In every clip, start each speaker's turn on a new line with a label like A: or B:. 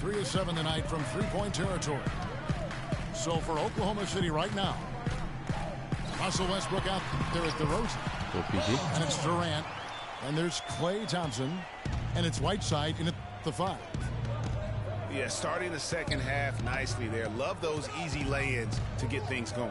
A: 3 of 7 tonight from three-point territory. So for Oklahoma City right now, Russell Westbrook out there at DeRozan. And it's Durant. And there's Klay Thompson. And it's Whiteside in at the 5.
B: Yeah, starting the second half nicely there. Love those easy lay-ins to get things going.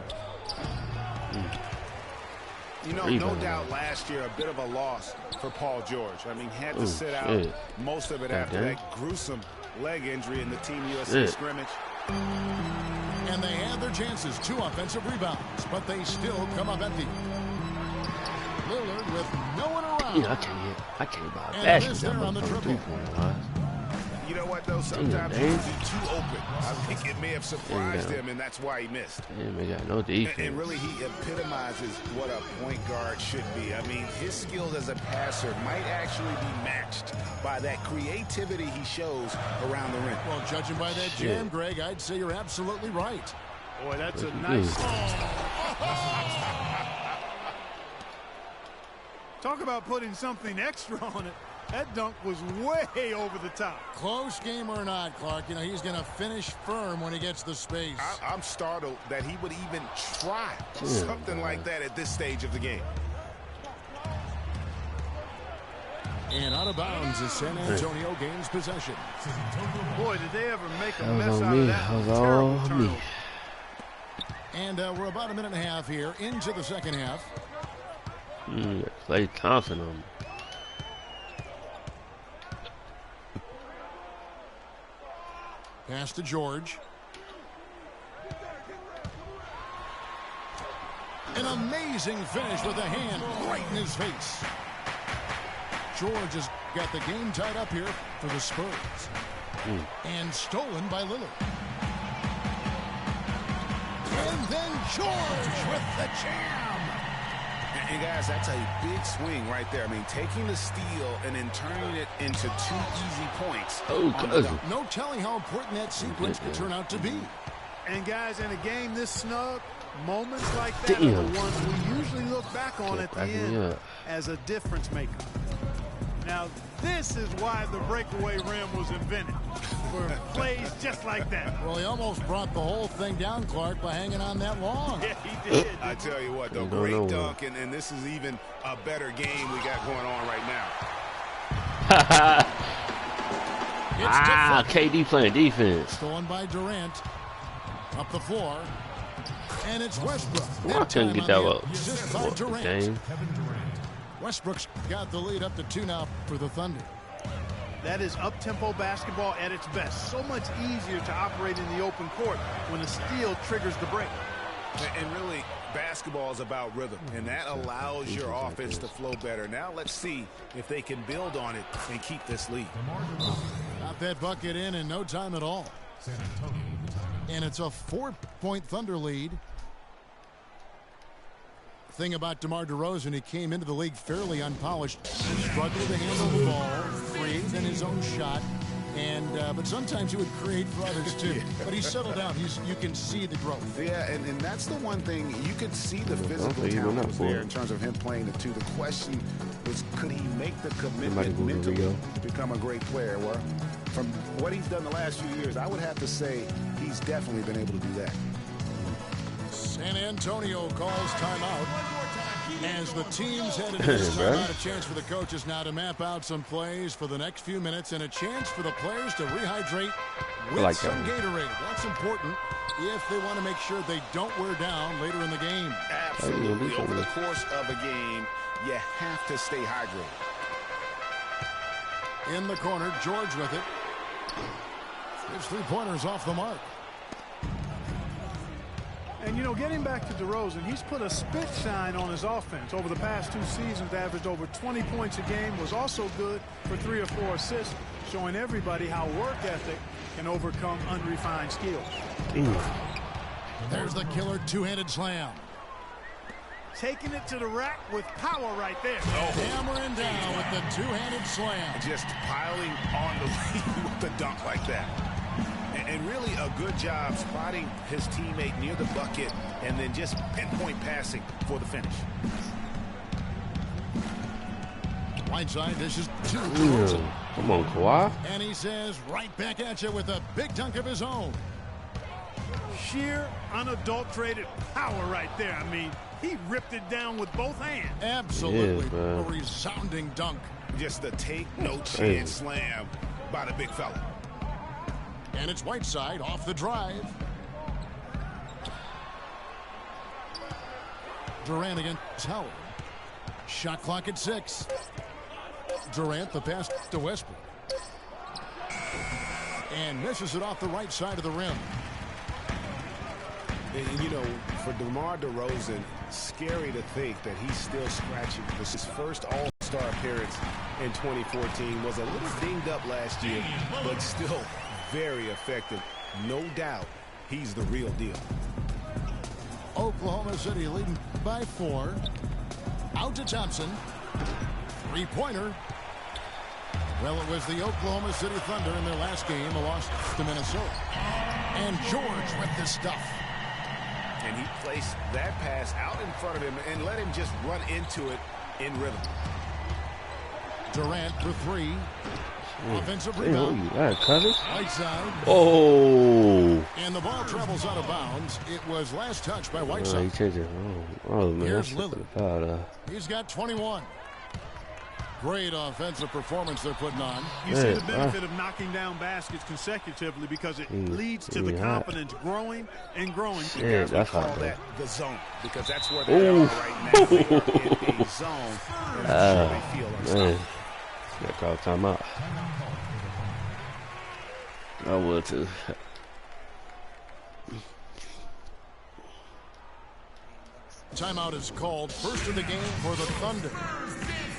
B: You know, no doubt last year a bit of a loss for Paul George. I mean, had to sit out most of it after that gruesome leg injury in the Team USA scrimmage.
A: And they had their chances, 2 offensive rebounds, but they still come up empty. Lillard with no one around.
C: Yeah, I can't buy a basket on the triple.
B: You know what, though? Sometimes he can be too open. I think it may have surprised him, and that's why he missed.
C: He got no defense.
B: And really, he epitomizes what a point guard should be. I mean, his skills as a passer might actually be matched by that creativity he shows around the rim.
A: Well, judging by that jam, Greg, I'd say you're absolutely right.
D: Boy, that's a nice... Talk about putting something extra on it. That dunk was way over the top.
A: Close game or not, Clark, you know, he's going to finish firm when he gets the space.
B: I'm startled that he would even try something like that at this stage of the game.
A: And out of bounds as San Antonio gains possession.
D: Boy, did they ever make a mess out of that. Terrible turnover.
A: And we're about a minute and a half here into the second half.
C: Klay Thompson on me.
A: Pass to George. An amazing finish with a hand right in his face. George has got the game tied up here for the Spurs. And stolen by Lillard. And then George with the jam.
B: And guys, that's a big swing right there. I mean, taking the steal and then turning it into 2 easy points.
A: No telling how important that sequence could turn out to be.
D: And guys, in a game this snug, moments like that are the ones we usually look back on at the end as a difference maker. Now, this is why the breakaway rim was invented, for plays just like that.
A: Well, he almost brought the whole thing down, Clark, by hanging on that long.
D: Yeah, he did.
B: I tell you what, though, great dunk, and this is even a better game we got going on right now.
C: KD playing defense.
A: Stolen by Durant. Up the floor. And it's Westbrook.
C: I couldn't get that up.
A: Westbrook's got the lead up to 2 now for the Thunder.
D: That is up-tempo basketball at its best. So much easier to operate in the open court when a steal triggers the break.
B: And really, basketball is about rhythm, and that allows your offense to flow better. Now let's see if they can build on it and keep this lead.
A: Got that bucket in no time at all. And it's a 4-point Thunder lead. Thing about DeMar DeRozan, he came into the league fairly unpolished, struggled to handle the ball, created in his own shot, and but sometimes he would create for others too. But he's settled down. You can see the growth.
B: Yeah, and that's the one thing you could see the physical talent was there in terms of him playing the 2. The question was, could he make the commitment mentally to become a great player? Well, from what he's done the last few years, I would have to say he's definitely been able to do that.
A: San Antonio calls timeout as the teams head into this timeout. A chance for the coaches now to map out some plays for the next few minutes and a chance for the players to rehydrate with some Gatorade. That's important if they want to make sure they don't wear down later in the game.
B: Absolutely. Over the course of a game, you have to stay hydrated.
A: In the corner, George with it. His 3-pointers off the mark.
D: And, you know, getting back to DeRozan, he's put a spit shine on his offense. Over the past 2 seasons, averaged over 20 points a game, was also good for 3 or 4 assists, showing everybody how work ethic can overcome unrefined skill.
A: There's the killer 2-handed slam.
D: Taking it to the rack with power right there.
A: Hammering down with the 2-handed slam.
B: Just piling on the lead with the dunk like that. And really a good job spotting his teammate near the bucket and then just pinpoint passing for the finish.
A: Right side, this is 2.
C: Come on, Kawhi.
A: And he says right back at you with a big dunk of his own.
D: Sheer, unadulterated power right there. I mean, he ripped it down with both hands.
A: Absolutely. A resounding dunk.
B: Just a take-no-chance slam by the big fella.
A: And it's Whiteside off the drive. Durant against Howard. Shot clock at 6. Durant, the pass to Westbrook. And misses it off the right side of the rim.
B: And, you know, for DeMar DeRozan, scary to think that he's still scratching. This is his first All-Star appearance in 2014. Was a little dinged up last year, but still very effective. No doubt he's the real deal.
A: Oklahoma City leading by 4. Out to Thompson. Three-pointer. Well, it was the Oklahoma City Thunder in their last game, a loss to Minnesota. And George with the stuff.
B: And he placed that pass out in front of him and let him just run into it in rhythm.
A: Durant for 3. Offensive rebound. Whiteside.
C: Oh.
A: And the ball travels out of bounds. It was last touched by Whiteside.
C: He changed it. Oh, man.
A: Here's Lillard. He's got 21. Great offensive performance they're putting on.
D: You see the benefit of knocking down baskets consecutively because it leads to the confidence growing and growing.
C: Yeah, that's
B: call that the zone because that's where they are right now. They are in a zone and they feel unstoppable.
C: Got called timeout. I would too.
A: Timeout is called. First of the game for the Thunder.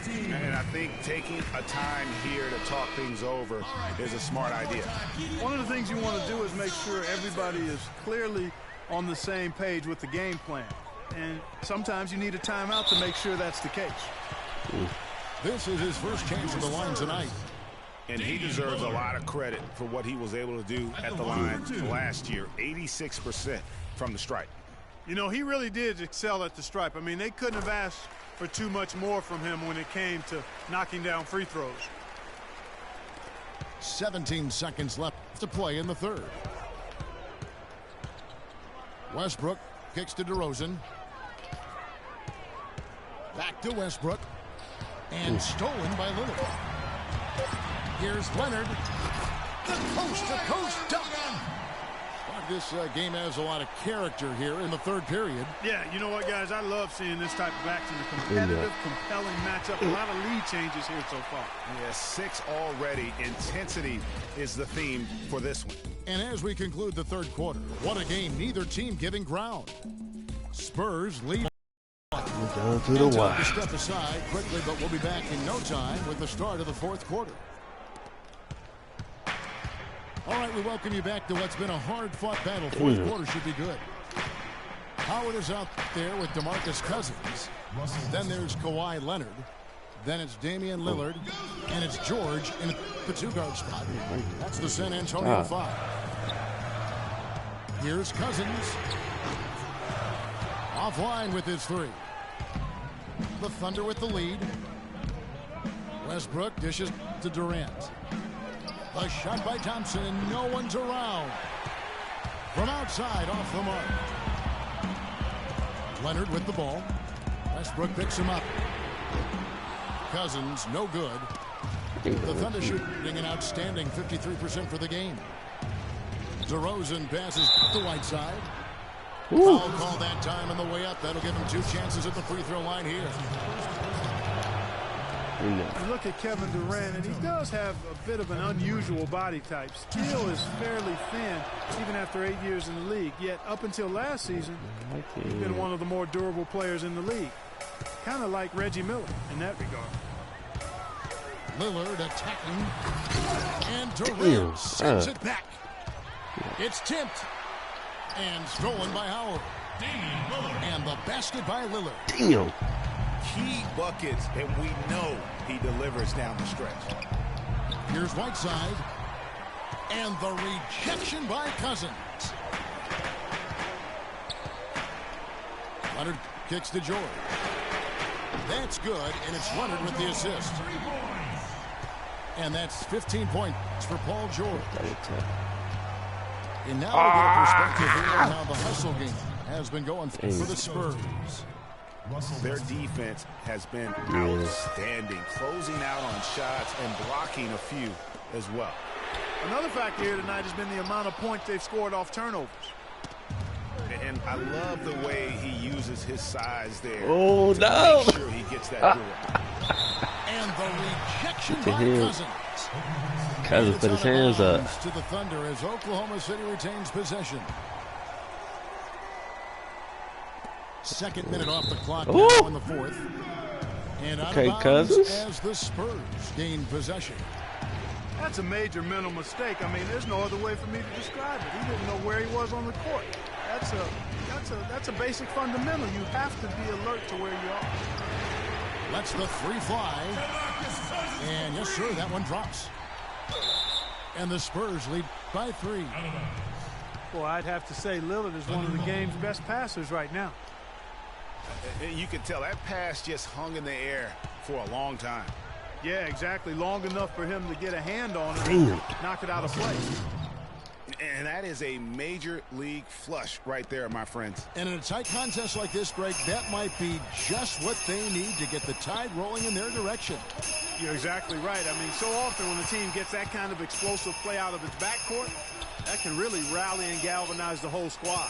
B: And I think taking a time here to talk things over is a smart idea.
D: One of the things you want to do is make sure everybody is clearly on the same page with the game plan. And sometimes you need a timeout to make sure that's the case.
A: This is his first chance at the line tonight.
B: And he deserves a lot of credit for what he was able to do at the line last year. 86% from the stripe.
D: You know, he really did excel at the stripe. I mean, they couldn't have asked for too much more from him when it came to knocking down free throws.
A: 17 seconds left to play in the third. Westbrook kicks to DeRozan. Back to Westbrook. And stolen by Lillard. Here's Leonard. The coast-to-coast dunk. This game has a lot of character here in the third period.
D: Yeah, you know what, guys? I love seeing this type of action. A competitive, compelling matchup. A lot of lead changes here so far.
B: Yeah, 6 already. Intensity is the theme for this one.
A: And as we conclude the third quarter, what a game. Neither team giving ground. Spurs lead.
C: Down to the wire.
A: Step aside quickly, but we'll be back in no time with the start of the fourth quarter. All right, we welcome you back to what's been a hard-fought battle. Fourth quarter should be good. Howard is out there with DeMarcus Cousins. Then there's Kawhi Leonard. Then it's Damian Lillard. And it's George in the 2-guard spot. That's the San Antonio 5. Here's Cousins. Offline with his 3. The Thunder with the lead. Westbrook dishes to Durant. A shot by Thompson, and no one's around. From outside, off the mark. Leonard with the ball. Westbrook picks him up. Cousins, no good. The Thunder shooting an outstanding 53% for the game. DeRozan passes to Whiteside. Foul call that time on the way up. That'll give him 2 chances at the free throw line here.
D: You look at Kevin Durant, and he does have a bit of an unusual body type. Still is fairly thin, even after 8 years in the league. Yet, up until last season, he's been one of the more durable players in the league. Kind of like Reggie Miller in that regard.
A: Lillard attacking. And Durant sends it back. It's tipped. And stolen by Howard. And the basket by Lillard.
C: Damn.
B: Key buckets, and we know he delivers down the stretch.
A: Here's Whiteside. And the rejection by Cousins. Leonard kicks to George. That's good, and it's Leonard with the assist. And that's 15 points for Paul George. And now we get a perspective here on how the hustle game has been going for the Spurs.
B: Their defense has been outstanding, closing out on shots and blocking a few as well.
D: Another factor here tonight has been the amount of points they've scored off turnovers.
B: And I love the way he uses his size there.
C: Oh, no.
B: Make sure he gets that door.
A: And the rejection by Cousins.
C: Cousins put his hands up.
A: To the Thunder as Oklahoma City retains possession. Second minute off the clock now in the fourth. And out of bounds
C: Cousins.
A: As the Spurs gain possession.
D: That's a major mental mistake. I mean, there's no other way for me to describe it. He didn't know where he was on the court. That's a basic fundamental. You have to be alert to where you are.
A: Lets the three fly. And yes, sir, that one drops. And the Spurs lead by 3.
D: Well, I'd have to say Lillard is one of the game's best passers right now.
B: You can tell that pass just hung in the air for a long time.
D: Yeah, exactly. Long enough for him to get a hand on it and knock it out of place.
B: And that is a major league flush right there, my friends.
A: And in a tight contest like this, Greg, that might be just what they need to get the tide rolling in their direction.
D: You're exactly right. I mean, so often when the team gets that kind of explosive play out of its backcourt, that can really rally and galvanize the whole squad.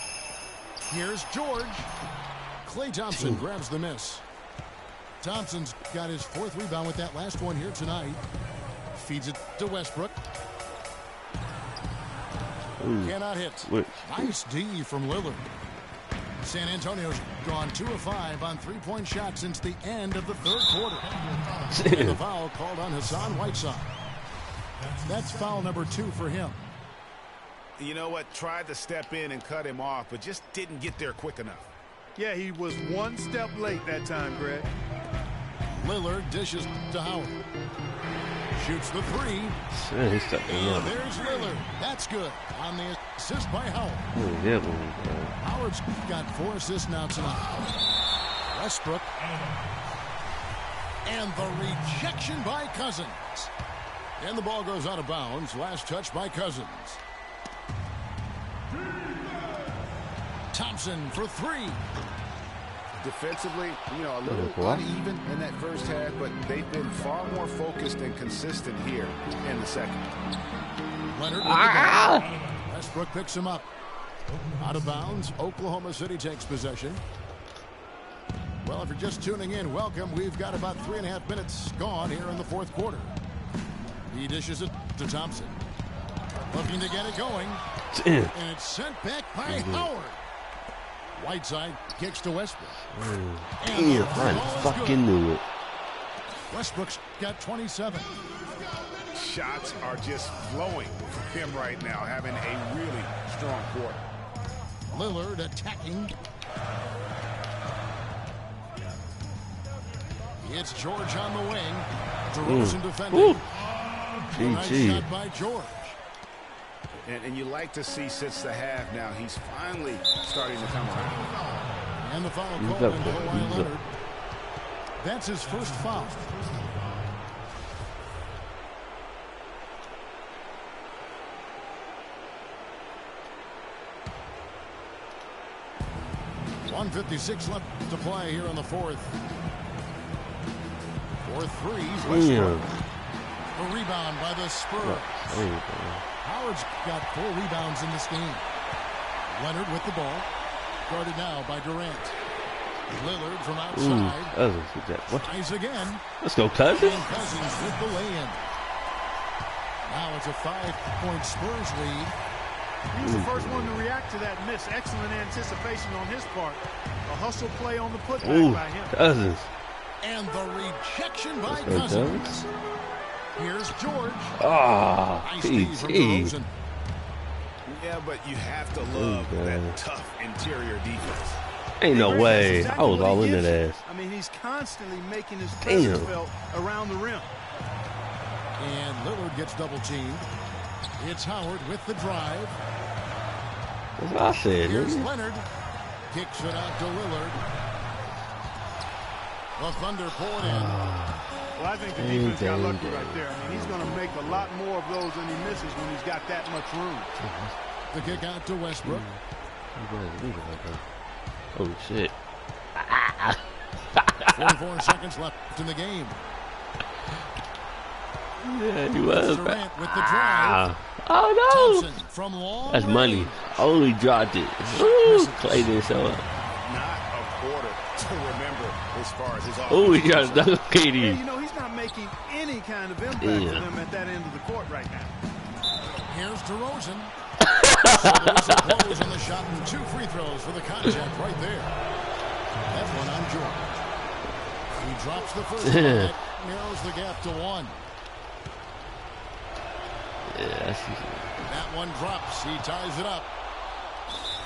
A: Here's George. Klay Thompson grabs the miss. Thompson's got his 4th rebound with that last one here tonight. Feeds it to Westbrook. Cannot hit. Nice D from Lillard. San Antonio's gone 2 of 5 on 3-point shots since the end of the 3rd quarter. And the foul called on Hassan Whiteside. That's foul number 2 for him.
B: You know what? Tried to step in and cut him off, but just didn't get there quick enough.
D: Yeah, he was one step late that time, Greg.
A: Lillard dishes to Howard. Shoots the 3.
C: Yeah, he's stuck in
A: and there's Lillard. That's good. On the assist by Howard. Howard's got 4 assists now tonight. Westbrook. And the rejection by Cousins. And the ball goes out of bounds. Last touch by Cousins. Thompson for 3.
B: Defensively, you know, a little uneven in that first half, but they've been far more focused and consistent here in the second.
A: Leonard with the ball. Westbrook picks him up. Out of bounds. Oklahoma City takes possession. Well, if you're just tuning in, welcome. We've got about 3.5 minutes gone here in the 4th quarter. He dishes it to Thompson. Looking to get it going. And it's sent back by Howard. Whiteside kicks to Westbrook.
C: Damn, I fucking knew it.
A: Westbrook's got 27.
B: Shots are just flowing from him right now, having a really strong quarter.
A: Lillard attacking. It's George on the wing. DeRozan defending. Nice shot by George.
B: And you like to see since the half now, he's finally starting to come around.
A: And the foul called on Kawhi Leonard. That's his first foul. .156 left to play here in the 4th. 4 threes. Westbrook. A rebound by the Spurs. Howard's got 4 rebounds in this game. Leonard with the ball. Guarded now by Durant. Lillard from outside. Tries again.
C: Let's go, Cousins.
A: And Cousins with the lay-in. Now it's a 5-point Spurs lead.
D: He was the first one to react to that miss. Excellent anticipation on his part. A hustle play on the putback by him.
C: Cousins.
A: And the rejection by Cousins. Here's George.
C: Nice
A: DeRozan.
B: Yeah, but you have to love that tough interior defense.
C: Ain't no way. I was all in that ass.
D: I mean, he's constantly making his presence felt around the rim.
A: And Lillard gets double teamed. It's Howard with the drive.
C: That's what I said.
A: Here's Leonard. Kicks it out to Lillard. The Thunder pull it in.
D: Well, I think the defense got lucky right there. I mean, he's going to make a lot more of those than he misses when he's got that much room.
A: The kick out to Westbrook.
C: Oh, shit.
A: 44 seconds left in the game.
C: Yeah, he was.
A: Durant with the drive.
C: Oh, no.
A: Thompson from long
C: That's
A: range.
C: money. Oh, he dropped it. Ooh, Clay didn't show up.
B: Not a quarter to remember as far as his offense.
C: Oh, he tried to dunk
D: Yeah,
C: KD.
D: you know, he's not making any kind of impact to them at that end of the court right now.
A: Here's DeRozan. So there's a close on the shot and 2 free throws for the contact right there. That's one on George. He drops the first one. That narrows the gap to 1.
C: Yeah,
A: That one drops. He ties it up.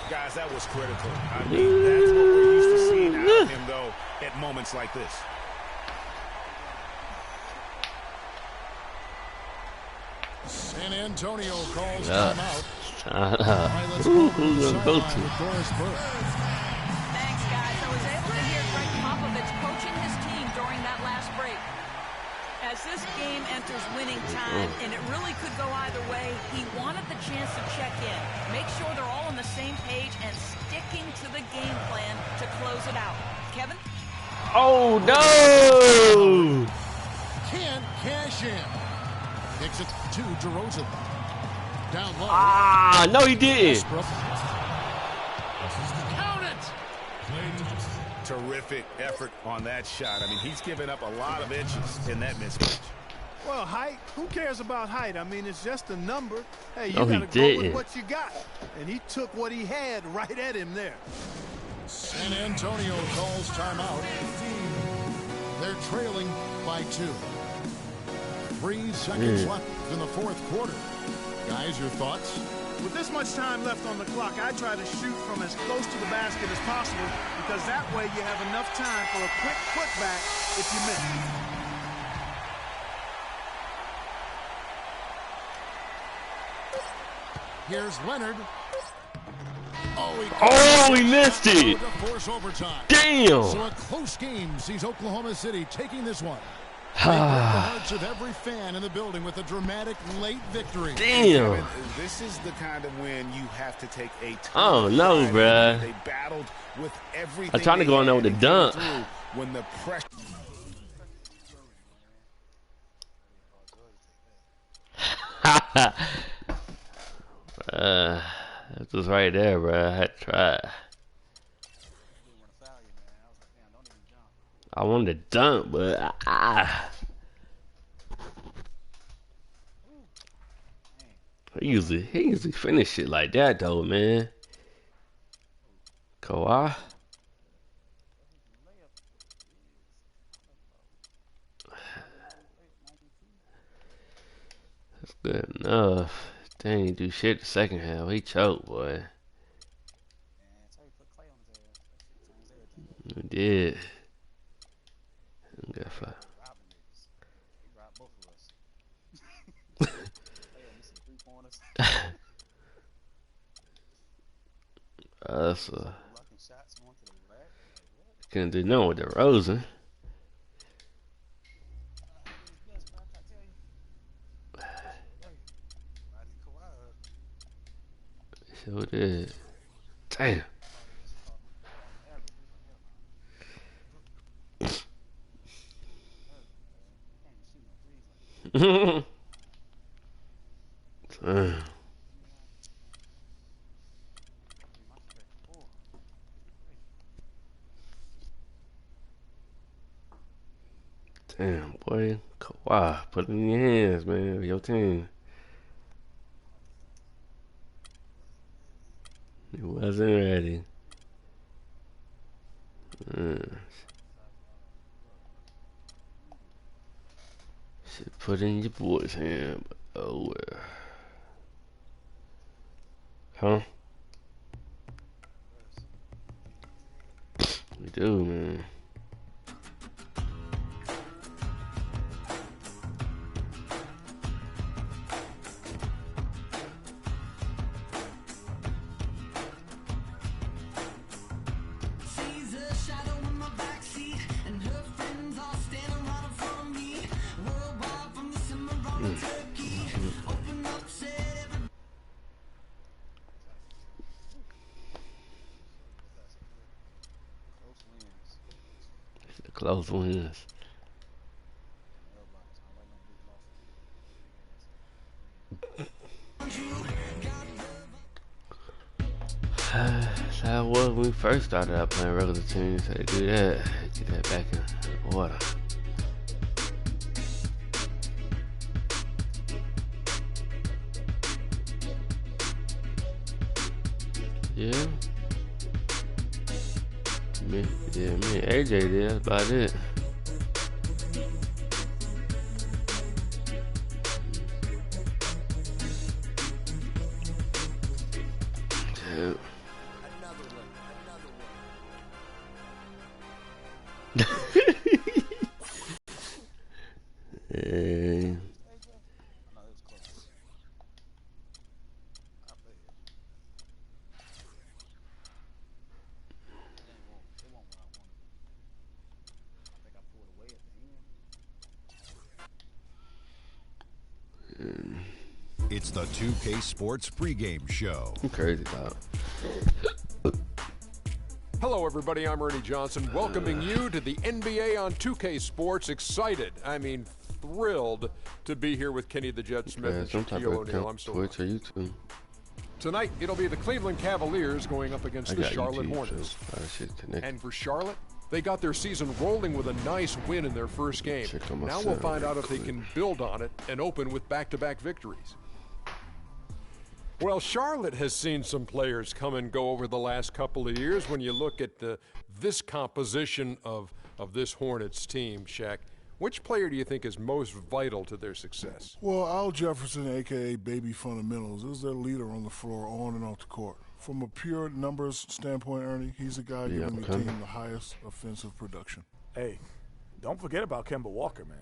B: Guys, that was critical. I mean, that's what we're used to seeing out of him, though, at moments like this.
A: San Antonio calls timeout.
C: who's gonna go to?
E: Thanks, guys. I was able to hear Greg Popovich coaching his team during that last break. As this game enters winning time, and it really could go either way, he wanted the chance to check in, make sure they're all on the same page, and sticking to the game plan to close it out. Kevin?
C: Oh, no!
A: Can't cash in. Kicks it to DeRozan. Down low.
C: Ah, no, he didn't.
A: Westbrook. Count it.
B: Terrific effort on that shot. I mean, he's given up a lot of inches in that mismatch.
D: Well, height, who cares about height? I mean, it's just a number. Hey, you
C: No, he
D: got to go with
C: didn't.
D: what you got. And he took what he had right at him there.
A: San Antonio calls timeout. They're trailing by 2. 3 seconds left in the 4th quarter. Guys, your thoughts?
D: With this much time left on the clock, I try to shoot from as close to the basket as possible because that way you have enough time for a quick putback if you miss.
A: Here's Leonard.
C: Oh, he missed it.
A: To force overtime.
C: Damn.
A: So a close game sees Oklahoma City taking this one. They break the hearts of every fan in the building with a dramatic late victory.
C: Damn.
B: This is the kind of win you have to take a ton.
C: Oh, no, bruh.
B: They battled with everything.
C: I'm trying to go in there with the dunk.
B: When the pressure.
C: It was right there, bro. I had to try. I wanted to dunk, but he usually finish it like that though, man. Kawhi. That's good enough. They ain't do shit the second half. He choked, boy. He did. Got five. That's couldn't do nothing with DeRozan. Sure did. Damn. Damn, boy. Kawhi, put it in your hands, man. Your team. He wasn't ready. Should put in your boy's hand, but oh well. Huh? We do, man. close wins. That's how it was when we first started out playing regular teams. How they do that. Get that back in order. Yeah. Me and AJ did. That's about it. Dude. Hey.
F: It's the 2K Sports pregame show.
C: I'm crazy, dog.
G: Hello, everybody. I'm Ernie Johnson, welcoming you to the NBA on 2K Sports. Excited, I mean thrilled to be here with Kenny the Jet Smith and Shaquille O'Neal. I'm so
C: Twitch or YouTube.
G: Tonight, it'll be the Cleveland Cavaliers going up against the Charlotte Hornets. And for Charlotte, they got their season rolling with a nice win in their first game. Now we'll find out if they can build on it and open with back-to-back victories. Well, Charlotte has seen some players come and go over the last couple of years. When you look at this composition of this Hornets team, Shaq, which player do you think is most vital to their success?
H: Well, Al Jefferson, a.k.a. Baby Fundamentals, is their leader on the floor, on and off the court. From a pure numbers standpoint, Ernie, he's the guy giving the team the highest offensive production.
I: Hey, don't forget about Kemba Walker, man.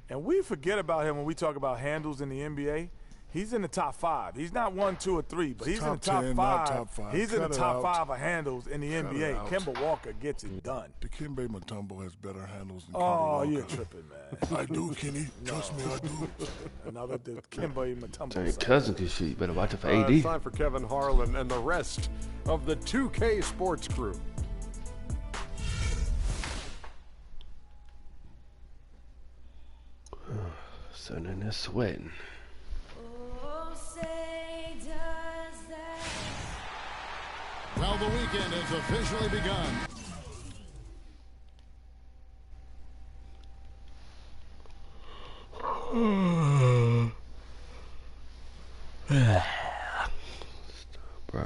I: And we forget about him when we talk about handles in the NBA. He's in the top 5. He's not 1, 2, or 3, but he's in the top
H: 10,
I: 5.
H: not top 5.
I: He's in the top
H: out.
I: 5 of handles in the NBA. Kemba Walker gets it done.
H: Dikembe Mutombo has better handles than Kemba
I: Oh,
H: Walker.
I: you're tripping, man.
H: I do, Kenny. Trust me, I do.
I: Another Dikembe Mutombo.
C: Your cousin can shoot. You better watch it for AD.
G: It's time for Kevin Harlan and the rest of the 2K Sports crew.
C: Son is sweating.
A: Well, the weekend has officially begun.